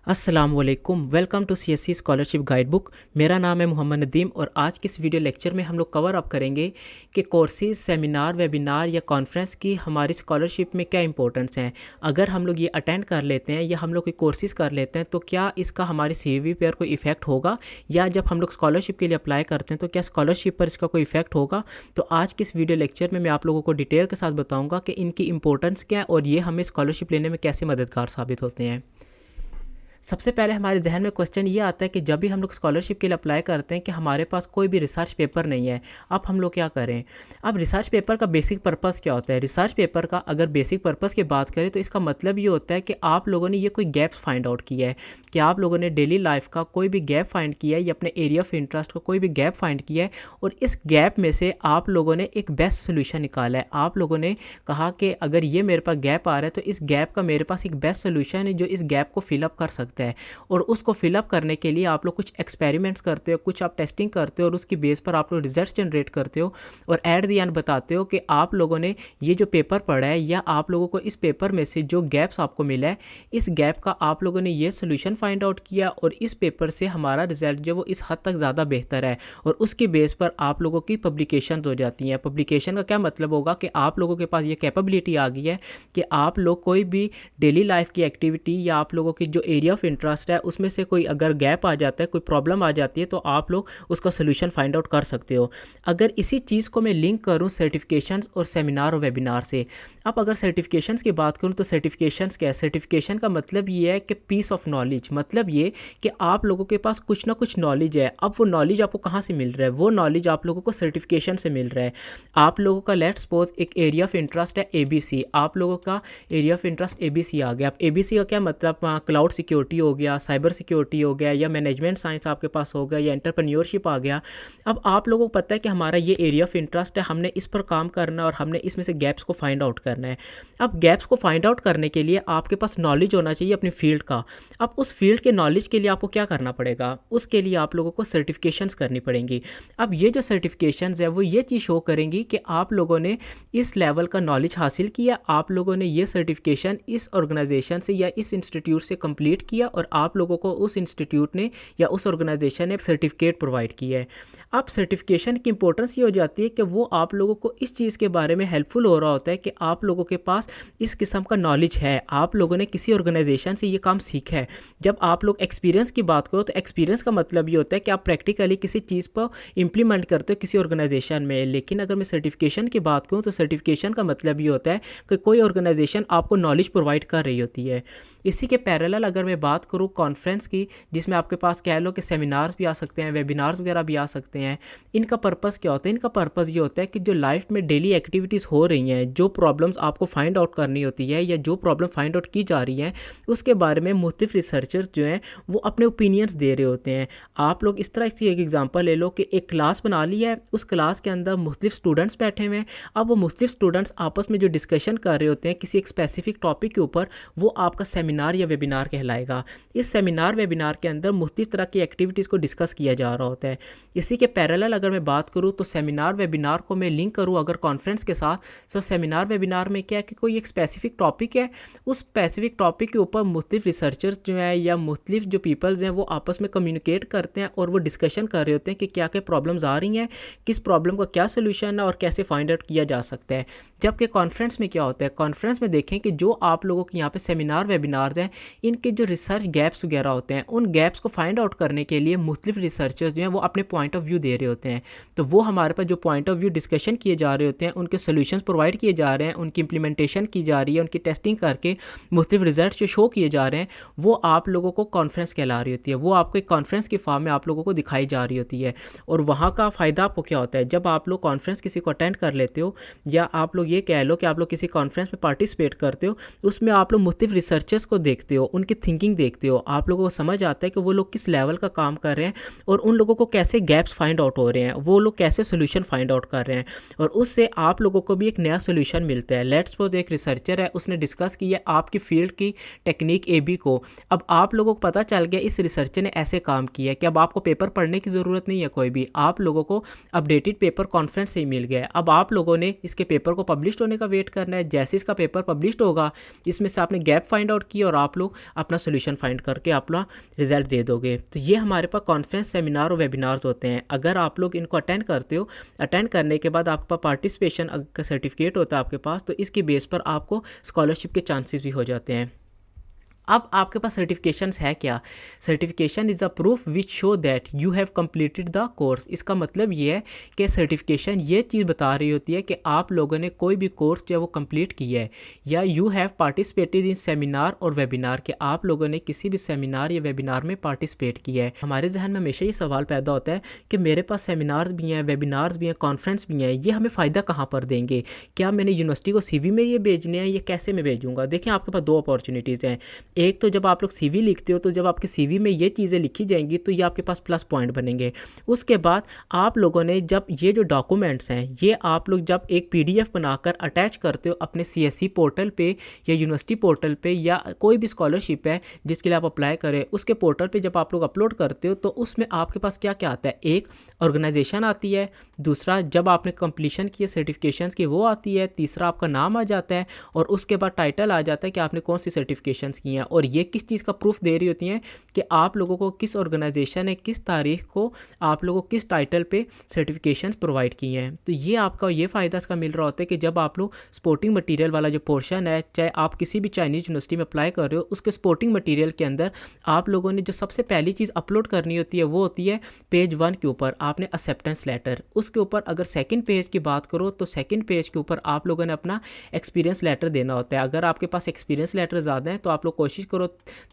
अस्सलामुअलैकुम, welcome to CSC scholarship guide book. मेरा नाम है मोहम्मद नदीम और आज की इस वीडियो लेक्चर में हम लोग कवर अप करेंगे कि कोर्सेज, सेमिनार, वेबिनार या कॉन्फ्रेंस की हमारी स्कॉलरशिप में क्या इंपॉर्टेंस हैं। अगर हम लोग ये अटेंड कर लेते हैं या हम लोग कोई कोर्सेज कर लेते हैं तो क्या इसका हमारे सीवी पर कोई इफेक्ट होगा, या जब हम लोग स्कॉलरशिप के लिए अप्लाई करते हैं तो क्या स्कॉलरशिप पर इसका कोई इफेक्ट होगा। तो आज की इस वीडियो लेक्चर में मैं आप लोगों को डिटेल के साथ बताऊँगा कि इनकी इंपॉर्टेंस क्या है और ये हमें स्कॉलरशिप लेने में कैसे मददगार साबित होते हैं। सबसे पहले हमारे जहन में क्वेश्चन ये आता है कि जब भी हम लोग स्कॉलरशिप के लिए अप्लाई करते हैं कि हमारे पास कोई भी रिसर्च पेपर नहीं है, अब हम लोग क्या करें। अब रिसर्च पेपर का बेसिक पर्पस क्या होता है। रिसर्च पेपर का अगर बेसिक पर्पस की बात करें तो इसका मतलब ये होता है कि आप लोगों ने ये कोई गैप्स फाइंड आउट किया है, कि आप लोगों ने डेली लाइफ का कोई भी गैप फाइंड किया है या अपने एरिया ऑफ इंटरेस्ट का कोई भी गैप फाइंड किया है और इस गैप में से आप लोगों ने एक बेस्ट सोल्यूशन निकाला है। आप लोगों ने कहा कि अगर ये मेरे पास गैप आ रहा है तो इस गैप का मेरे पास एक बेस्ट सोल्यूशन है जो इस गैप को फिलअप कर सकता है, और उसको फिलअप करने के लिए आप लोग कुछ एक्सपेरिमेंट्स करते हो, कुछ आप टेस्टिंग करते हो और उसकी बेस पर आप लोग रिजल्ट जनरेट करते हो और एट द एंड बताते हो कि आप लोगों ने ये जो पेपर पढ़ा है या आप लोगों को इस पेपर में से जो गैप्स आपको मिला है, इस गैप का आप लोगों ने ये सोल्यूशन फाइंड आउट किया और इस पेपर से हमारा रिजल्ट जो वो इस हद तक ज़्यादा बेहतर है, और उसकी बेस पर आप लोगों की पब्लिकेशन हो जाती हैं। पब्लिकेशन का क्या मतलब होगा कि आप लोगों के पास ये कैपेबिलिटी आ गई है कि आप लोग कोई भी डेली लाइफ की एक्टिविटी या आप लोगों की जो एरिया ऑफ इंटरेस्ट है उसमें से कोई अगर गैप आ जाता है, कोई प्रॉब्लम आ जाती है, तो आप लोग उसका सोल्यूशन फाइंड आउट कर सकते हो। अगर इसी चीज़ को मैं लिंक करूं सर्टिफिकेशंस और सेमिनार और वेबिनार से, अब अगर सर्टिफिकेशंस की बात करूं तो सर्टिफिकेशंस क्या है। सर्टिफिकेशन का मतलब ये है कि पीस ऑफ नॉलेज, मतलब ये कि आप लोगों के पास कुछ ना कुछ नॉलेज है। अब वो नॉलेज आपको कहाँ से मिल रहा है, वो नॉलेज आप लोगों को सर्टिफिकेशन से मिल रहा है। आप लोगों का लेट्स सपोज एक एरिया ऑफ इंटरेस्ट है ABC, आप लोगों का एरिया ऑफ इंटरेस्ट ABC आ गया। अब ABC का क्या मतलब, क्लाउड सिक्योरिटी हो गया, साइबर सिक्योरिटी हो गया, या मैनेजमेंट साइंस आपके पास हो गया, या एंटरप्रेन्योरशिप आ गया। अब आप लोगों को पता है कि हमारा ये एरिया ऑफ इंटरेस्ट है, हमने इस पर काम करना है और हमने इसमें से गैप्स को फाइंड आउट करना है। अब गैप्स को फाइंड आउट करने के लिए आपके पास नॉलेज होना चाहिए अपनी फील्ड का। अब उस फील्ड के नॉलेज के लिए आपको क्या करना पड़ेगा, उसके लिए आप लोगों को सर्टिफिकेशंस करनी पड़ेंगी। अब ये जो सर्टिफिकेशंस है वो ये चीज़ शो करेंगी कि आप लोगों ने इस लेवल का नॉलेज हासिल किया, आप लोगों ने ये सर्टिफिकेशन इस ऑर्गेनाइजेशन से या इस इंस्टीट्यूट से कंप्लीट किया और आप लोगों को उस इंस्टीट्यूट ने या उस ऑर्गेनाइजेशन ने सर्टिफिकेट प्रोवाइड किया है। अब सर्टिफिकेशन की इंपॉर्टेंस ये हो जाती है कि वो आप लोगों को इस चीज़ के बारे में हेल्पफुल हो रहा होता है कि आप लोगों के पास इस किस्म का नॉलेज है, आप लोगों ने किसी ऑर्गेनाइजेशन से ये काम सीखा है। जब आप लोग एक्सपीरियंस की बात करो तो एक्सपीरियंस का मतलब ये होता है कि आप प्रैक्टिकली किसी चीज़ पर इंप्लीमेंट करते हो किसी ऑर्गेनाइजेशन में। लेकिन अगर मैं सर्टिफिकेशन की बात करूँ तो सर्टिफिकेशन का मतलब ये होता है कि कोई ऑर्गेनाइजेशन आपको नॉलेज प्रोवाइड कर रही होती है। इसी के पैरेलल अगर मैं बात करूँ कॉन्फ्रेंस की, जिसमें आपके पास कह लो कि सेमिनार्स भी आ सकते हैं, वेबिनार्स वगैरह भी आ सकते हैं। इनका पर्पस क्या होता है, इनका पर्पस ये होता है कि जो लाइफ में डेली एक्टिविटीज़ हो रही हैं, जो प्रॉब्लम्स आपको फाइंड आउट करनी होती है या जो प्रॉब्लम फाइंड आउट की जा रही हैं, उसके बारे में मुख्तलिफ रिसर्चर्स जो हैं वो अपने ओपिनियंस दे रहे होते हैं। आप लोग इस तरह की एक एग्जांपल ले लो कि एक क्लास बना ली है, उस क्लास के अंदर मुख्तलिफ स्टूडेंट्स बैठे हुए हैं। अब वो मुख्तलिफ स्टूडेंट्स आपस में जो डिस्कशन कर रहे होते हैं किसी एक स्पेसिफिक टॉपिक के ऊपर, वो आपका सेमिनार या वेबिनार कहलाएगा। इस सेमिनार वेबिनार के अंदर मुख्तलिफ तरह की एक्टिविटीज़ को डिस्कस किया जा रहा होता है। इसी के पैरेलल अगर मैं बात करूँ तो सेमिनार वेबिनार को मैं लिंक करूँ अगर कॉन्फ्रेंस के साथ, तो सेमिनार वेबिनार में क्या है कि कोई एक स्पेसिफिक टॉपिक है, उस स्पेसिफिक टॉपिक के ऊपर मुख्तलिफ रिसर्चर्स जो हैं या मुख्तलिफ जो पीपल्स हैं वो आपस में कम्युनिकेट करते हैं और वो डिस्कशन कर रहे होते हैं कि क्या क्या प्रॉब्लम्स आ रही हैं, किस प्रॉब्लम का क्या सोल्यूशन है और कैसे फाइंड आउट किया जा सकता है। जबकि कॉन्फ्रेंस में क्या होता है, कॉन्फ्रेंस में देखें कि जो आप लोगों के यहाँ पे सेमिनार वेबिनार्स हैं, इनके जो रिसर्च गैप्स वगैरह होते हैं, उन गैप्स को फाइंड आउट करने के लिए मुख्तलिफ रिसर्चर्स जो हैं वो अपने पॉइंट ऑफ व्यू दे रहे होते हैं। तो वो हमारे पास जो पॉइंट ऑफ व्यू डिस्कशन किए जा रहे होते हैं, उनके सोल्यूशंस प्रोवाइड किए जा रहे हैं, उनकी इंप्लीमेंटेशन की जा रही है, उनकी टेस्टिंग करके मुख्तलिफ रिजल्ट जो शो किए जा रहे हैं, वो आप लोगों को कॉन्फ्रेंस कहला रही होती है। वो आपको एक कॉन्फ्रेंस की फॉर्म में आप लोगों को दिखाई जा रही होती है। और वहाँ का फ़ायदा आपको क्या होता है, जब आप लोग कॉन्फ्रेंस किसी को अटेंड कर लेते हो या आप लोग ये कह लो कि आप लोग किसी कॉन्फ्रेंस में पार्टिसिपेट करते हो, उसमें आप लोग मुख्तलिफ रिसर्चर्स को देखते हो, उनकी थिंकिंग देखते हो, आप लोगों को समझ आता है कि वो लोग किस लेवल का काम कर रहे हैं और उन लोगों को कैसे गैप्स फाइंड आउट हो रहे हैं, वो लोग कैसे सोल्यूशन फाइंड आउट कर रहे हैं, और उससे आप लोगों को भी एक नया सोल्यूशन मिलता है। लेट्स सपोज एक रिसर्चर है, उसने डिस्कस किया आपकी फील्ड की टेक्निक ए बी को, अब आप लोगों को पता चल गया इस रिसर्चर ने ऐसे काम किया कि अब आपको पेपर पढ़ने की ज़रूरत नहीं है कोई भी, आप लोगों को अपडेटेड पेपर कॉन्फ्रेंस से ही मिल गया है। अब आप लोगों ने इसके पेपर को पब्लिश होने का वेट करना है। जैसे इसका पेपर पब्लिश होगा, इसमें से आपने गैप फाइंड आउट किया और आप लोग अपना सोल्यूशन फाइंड करके अपना रिजल्ट दे दोगे। तो ये हमारे पास कॉन्फ्रेंस, सेमिनार और वेबिनार्स होते हैं। अगर आप लोग इनको अटेंड करते हो, अटेंड करने के बाद आपके पास पार्टिसिपेशन का सर्टिफिकेट होता है आपके पास, तो इसकी बेस पर आपको स्कॉलरशिप के चांसेस भी हो जाते हैं। अब आपके पास सर्टिफिकेशंस है क्या? Certification is a proof which show that you have completed the course. इसका मतलब ये है कि सर्टिफिकेशन ये चीज़ बता रही होती है कि आप लोगों ने कोई भी कोर्स जो है वो कंप्लीट किया है, या you have participated in seminar और वेबिनार, के आप लोगों ने किसी भी सेमिनार या वेबिनार में पार्टिसिपेट किया है। हमारे जहन में हमेशा ये सवाल पैदा होता है कि मेरे पास सेमिनार्स भी हैं, वेबिनार्स भी हैं, कॉन्फ्रेंस भी हैं, ये हमें फ़ायदा कहाँ पर देंगे? क्या मैंने यूनिवर्सिटी को CV में ये भेजने हैं, ये कैसे मैं भेजूँगा? देखिए, आपके पास दो अपॉर्चुनिटीज़ हैं। एक तो जब आप लोग CV लिखते हो, तो जब आपके CV में ये चीज़ें लिखी जाएंगी तो ये आपके पास प्लस पॉइंट बनेंगे। उसके बाद आप लोगों ने जब ये जो डॉक्यूमेंट्स हैं, ये आप लोग जब एक PDF बनाकर अटैच करते हो अपने CSE पोर्टल पे या यूनिवर्सिटी पोर्टल पे, या कोई भी स्कॉलरशिप है जिसके लिए आप अप्लाई करें उसके पोर्टल पे जब आप लोग अपलोड करते हो, तो उसमें आपके पास क्या क्या आता है? एक ऑर्गेनाइजेशन आती है, दूसरा जब आपने कंप्लीशन की सर्टिफिकेशंस की वो आती है, तीसरा आपका नाम आ जाता है, और उसके बाद टाइटल आ जाता है कि आपने कौन सी सर्टिफिकेशंस की हैं। और ये किस चीज़ का प्रूफ दे रही होती हैं कि आप लोगों को किस ऑर्गेनाइजेशन ने किस तारीख को आप लोगों को किस टाइटल पे सर्टिफिकेशंस प्रोवाइड किए हैं। तो ये आपका ये फ़ायदा इसका मिल रहा होता है कि जब आप लोग स्पोर्टिंग मटेरियल वाला जो पोर्शन है, चाहे आप किसी भी चाइनीज़ यूनिवर्सिटी में अप्लाई कर रहे हो, उसके स्पोर्टिंग मटेरियल के अंदर आप लोगों ने जो सबसे पहली चीज़ अपलोड करनी होती है वो होती है पेज 1 के ऊपर आपने एक्सेप्टेंस लेटर। उसके ऊपर अगर सेकंड पेज की बात करो तो सेकंड पेज के ऊपर आप लोगों ने अपना एक्सपीरियंस लेटर देना होता है। अगर आपके पास एक्सपीरियंस लेटर ज़्यादा है तो आप लोग कोशिश करो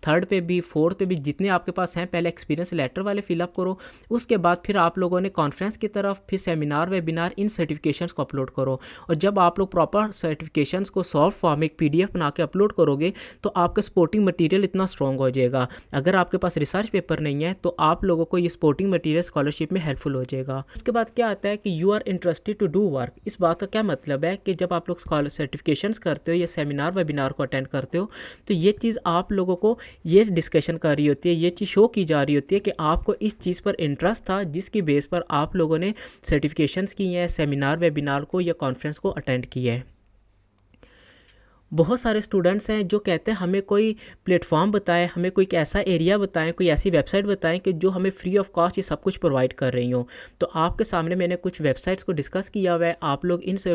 थर्ड पे भी, फोर्थ पे भी, जितने आपके पास हैं पहले एक्सपीरियंस लेटर वाले फिलअप करो। उसके बाद फिर आप लोगों ने कॉन्फ्रेंस की तरफ, फिर सेमिनार, वेबिनार, इन सर्टिफिकेशंस को अपलोड करो। और जब आप लोग प्रॉपर सर्टिफिकेशंस को सॉफ्ट फॉर्म एक PDF बना के अपलोड करोगे तो आपका सपोर्टिंग मटेरियल इतना स्ट्रॉन्ग हो जाएगा। अगर आपके पास रिसर्च पेपर नहीं है तो आप लोगों को ये सपोर्टिंग मटेरियल स्कॉलरशिप में हेल्पफुल हो जाएगा। उसके बाद क्या आता है कि you are interested to do work. इस बात का क्या मतलब है कि जब आप लोग स्कॉलर सर्टिफिकेशंस करते हो या सेमिनार, वेबिनार को अटेंड करते हो, तो ये चीज़ आप लोगों को ये डिस्कशन कर रही होती है, ये चीज़ शो की जा रही होती है कि आपको इस चीज़ पर इंटरेस्ट था, जिसकी बेस पर आप लोगों ने सर्टिफिकेशंस की हैं, सेमिनार, वेबिनार को या कॉन्फ्रेंस को अटेंड किया है। बहुत सारे स्टूडेंट्स हैं जो कहते हैं हमें कोई प्लेटफॉर्म बताएं, हमें कोई ऐसा एरिया बताएं, कोई ऐसी वेबसाइट बताएं कि जो हमें फ्री ऑफ कॉस्ट ये सब कुछ प्रोवाइड कर रही हो। तो आपके सामने मैंने कुछ वेबसाइट्स को डिस्कस किया हुआ है। आप लोग इन से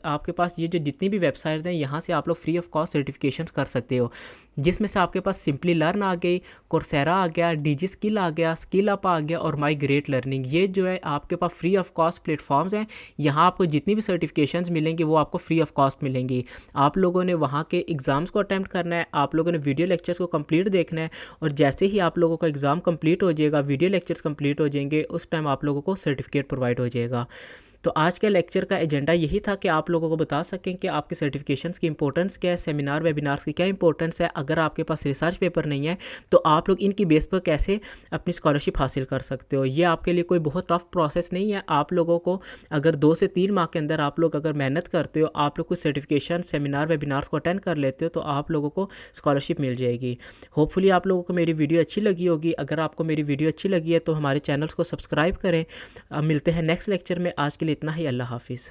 आपके पास ये जो जितनी भी वेबसाइट्स हैं, यहाँ से आप लोग फ्री ऑफ कॉस्ट सर्टिफिकेशंस कर सकते हो, जिसमें से आपके पास सिंपली लर्न आ गई, कोर्सेरा आ गया, DG स्किल आ गया, स्किल अप आ गया और माई ग्रेट लर्निंग। ये जो है आपके पास फ्री ऑफ कॉस्ट प्लेटफॉर्म्स हैं। यहाँ आपको जितनी भी सर्टिफिकेशंस मिलेंगी वो आपको फ्री ऑफ कॉस्ट मिलेंगी। आप लोगों ने वहाँ के एग्ज़ाम्स को अटेम्प्ट करना है, आप लोगों ने वीडियो लेक्चर्स को कंप्लीट देखना है, और जैसे ही आप लोगों का एग्ज़ाम कंप्लीट हो जाएगा, वीडियो लेक्चर्स कंप्लीट हो जाएंगे, उस टाइम आप लोगों को सर्टिफिकेट प्रोवाइड हो जाएगा। तो आज के लेक्चर का एजेंडा यही था कि आप लोगों को बता सकें कि आपके सर्टिफिकेशंस की इंपॉर्टेंस क्या है, सेमिनार, वेबिनार्स की क्या इंपॉर्टेंस है। अगर आपके पास रिसर्च पेपर नहीं है तो आप लोग इनकी बेस पर कैसे अपनी स्कॉलरशिप हासिल कर सकते हो। ये आपके लिए कोई बहुत टफ प्रोसेस नहीं है। आप लोगों को अगर 2 से 3 माह के अंदर आप लोग अगर मेहनत करते हो, आप लोग कुछ सर्टिफिकेशन, सेमिनार, वेबिनार्स को अटेंड कर लेते हो, तो आप लोगों को स्कॉलरशिप मिल जाएगी। होपफुली आप लोगों को मेरी वीडियो अच्छी लगी होगी। अगर आपको मेरी वीडियो अच्छी लगी है तो हमारे चैनल्स को सब्सक्राइब करें। अब मिलते हैं नेक्स्ट लेक्चर में। आज के लिए इतना ही। अल्लाह हाफिज़।